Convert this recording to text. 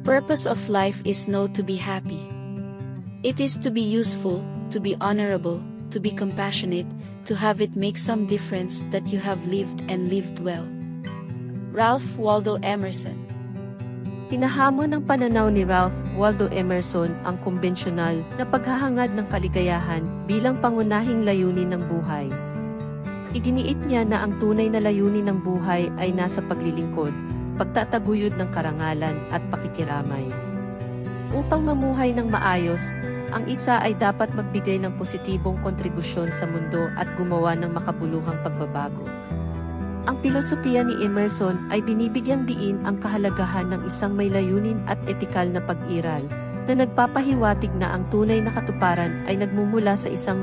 purpose of life is not to be happy. It is to be useful, to be honorable, to be compassionate, to have it make some difference that you have lived and lived well. Ralph Waldo Emerson. Hinahamon ng pananaw ni Ralph Waldo Emerson ang kumbensyonal na paghahangad ng kaligayahan bilang pangunahing layunin ng buhay. Iginiit niya na ang tunay na layunin ng buhay ay nasa paglilingkod, pagtataguyod ng karangalan at pakikiramay. Upang mamuhay ng maayos, ang isa ay dapat magbigay ng positibong kontribusyon sa mundo at gumawa ng makabuluhang pagbabago. Ang filosofiya ni Emerson ay binibigyang diin ang kahalagahan ng isang may layunin at etikal na pag-iral, na nagpapahiwatig na ang tunay na katuparan ay nagmumula sa isang